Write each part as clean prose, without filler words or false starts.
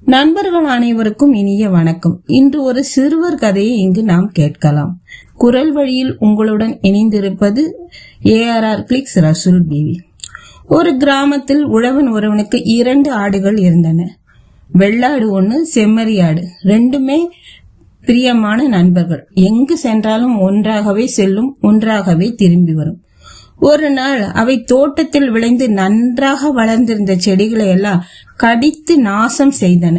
நண்பர்கள் அனைவருக்கும் இனிய வணக்கம். இன்று ஒரு சிறுவர் கதையை இங்கு நாம் கேட்கலாம். குரல் வழியில் உங்களுடன் இணைந்திருப்பது ARR கிளிக்ஸ் ரசூல் பிவி. ஒரு கிராமத்தில் உழவன் ஒருவனுக்கு 2 ஆடுகள் இருந்தன. வெள்ளாடு ஒன்று, செம்மறி ஆடு. ரெண்டுமே பிரியமான நண்பர்கள். எங்கு சென்றாலும் ஒன்றாகவே செல்லும், ஒன்றாகவே திரும்பி வரும். ஒரு நாள் அவை தோட்டத்தில் விளைந்து நன்றாக வளர்ந்திருந்த செடிகளை எல்லாம் கடித்து நாசம் செய்தன.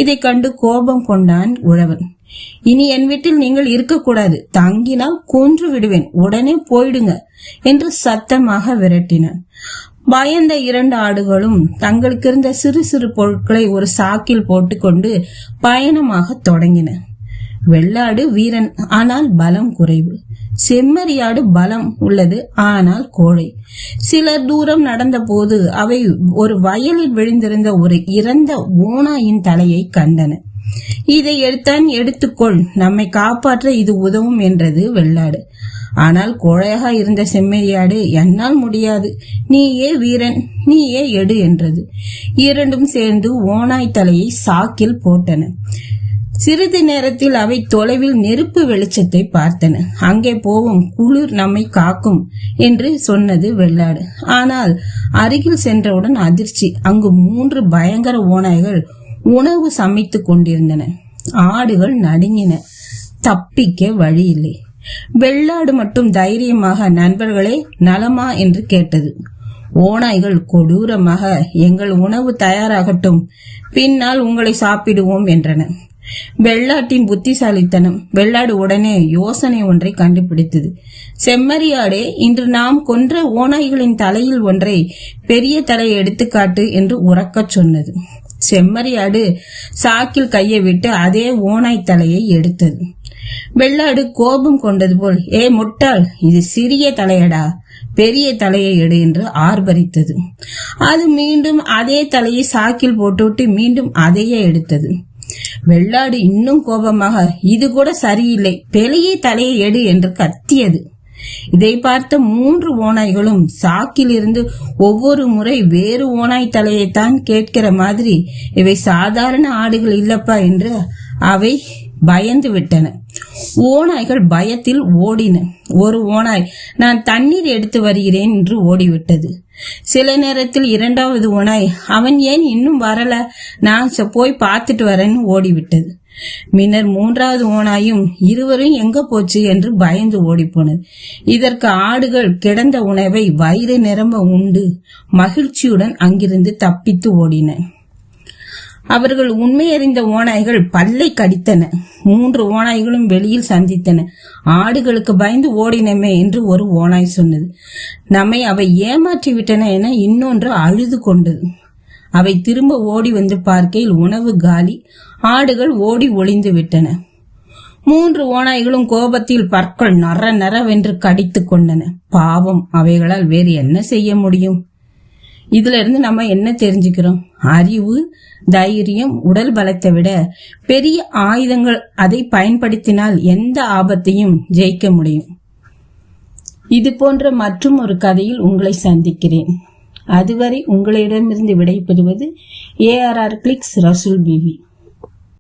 இதை கண்டு கோபம் கொண்டான் உழவன். இனி என் வீட்டில் நீங்கள் இருக்கக்கூடாது, தங்கினால் கொன்று விடுவேன், உடனே போயிடுங்க என்று சத்தமாக விரட்டினான். பயந்த 2 ஆடுகளும் தங்களுக்கு இருந்த சிறு சிறு பொருட்களை ஒரு சாக்கில் போட்டுக்கொண்டு பயணமாக தொடங்கின. வெள்ளாடு வீரன், ஆனால் பலம் குறைவு. செம்மறியாடு பலம் உள்ளது, ஆனால் கோழை. சில தூரம் நடந்த போது அவை ஒரு வயலில் விழுந்திருந்த ஒரு இறந்த ஓநாயின் தலையை கண்டன. இதை எடுத்துக்கொள், நம்மை காப்பாற்ற இது உதவும் என்றது வெள்ளாடு. ஆனால் கோழையாக இருந்த செம்மறியாடு, என்னால் முடியாது, நீயே வீரன், நீயே எடு என்றது. இரண்டும் சேர்ந்து ஓநாய் தலையை சாக்கில் போட்டன. சிறிது நேரத்தில் அவை தொலைவில் நெருப்பு வெளிச்சத்தை பார்த்தன. அங்கே போவும், குளிர் நம்மை காக்கும் என்று சொன்னது வெள்ளாடு. ஆனால் அருகில் சென்றவுடன் அதிர்ச்சி. அங்கு 3 பயங்கர ஓநாய்கள் உணவு சமைத்துக் கொண்டிருந்தன. ஆடுகள் நடுங்கின. தப்பிக்க வழி இல்லை. வெள்ளாடு மட்டும் தைரியமாக, நண்பர்களே நலமா என்று கேட்டது. ஓநாய்கள் கொடூரமாக, எங்கள் உணவு தயாராகட்டும், பின்னால் உங்களை சாப்பிடுவோம் என்றன. வெள்ளாட்டின் புத்திசாலித்தனம். வெள்ளாடு உடனே யோசனை ஒன்றை கண்டுபிடித்தது. செம்மறியாடே, இன்று நாம் கொன்ற ஓநாய்களின் தலையில் ஒன்றை, பெரிய தலையை எடுத்துக்காட்டு என்று உரக்கச் சொன்னது. செம்மறியாடு சாக்கில் கையை விட்டு அதே ஓநாய் தலையை எடுத்தது. வெள்ளாடு கோபம் கொண்டது போல், ஏ முட்டாள், இது சிறிய தலையடா, பெரிய தலையை எடு என்று ஆர்ப்பரித்தது. அது மீண்டும் அதே தலையை சாக்கில் போட்டுவிட்டு மீண்டும் அதையே எடுத்தது. வெள்ளாடு இன்னும் கோபமாக, இது கூட சரியில்லை, பெரிய தலையை எடு என்று கத்தியது. இதை பார்த்த 3 ஓநாய்களும் சாக்கில் இருந்து ஒவ்வொரு முறை வேறு ஓநாய் தலையைத்தான் கேட்கிற மாதிரி, இவை சாதாரண ஆடுகள் இல்லப்பா என்று அவை பயந்து விட்டன. ஓநாய்கள் பயத்தில் ஓடின. ஒரு ஓநாய், நான் தண்ணீர் எடுத்து வருகிறேன் என்று ஓடிவிட்டது. சில நேரத்தில் 2வது ஓநாய், அவன் ஏன் இன்னும் வரல, நான் போய் பார்த்துட்டு வரேன்னு ஓடிவிட்டது. மின்னர் 3வது ஓநாயும், இருவரும் எங்க போச்சு என்று பயந்து ஓடிப்போனது. இதற்கு ஆடுகள் கிடந்த உணவை வயிறு நிரம்ப உண்டு மகிழ்ச்சியுடன் அங்கிருந்து தப்பித்து ஓடின. அவர்கள் உண்மையறிந்த ஓநாய்கள் பல்லை கடித்தன. 3 ஓநாய்களும் வெளியில் சந்தித்தன. ஆடுகளுக்கு பயந்து ஓடினமே என்று ஒரு ஓநாய் சொன்னது. நம்மை அவை ஏமாற்றி விட்டன என இன்னொன்று அழுது கொண்டது. அவை திரும்ப ஓடி வந்து பார்க்கையில் உணவு காலி. ஆடுகள் ஓடி ஒளிந்து விட்டன. 3 ஓநாய்களும் கோபத்தில் பற்கள் நரவென்று கடித்து கொண்டன. பாவம், அவைகளால் வேறு என்ன செய்ய முடியும்? இதுல இருந்து நம்ம என்ன தெரிஞ்சுக்கிறோம்? அறிவு, தைரியம், உடல் பலத்தை விட பெரிய ஆயுதங்கள், அதை பயன்படுத்தினால் எந்த ஆபத்தையும் ஜெயிக்க முடியும். இது போன்ற மற்றும் ஒரு கதையில் உங்களை சந்திக்கிறேன். அதுவரை உங்களிடமிருந்து விடைபெறுவது ARR கிளிக்ஸ் ரசூல் பிவி.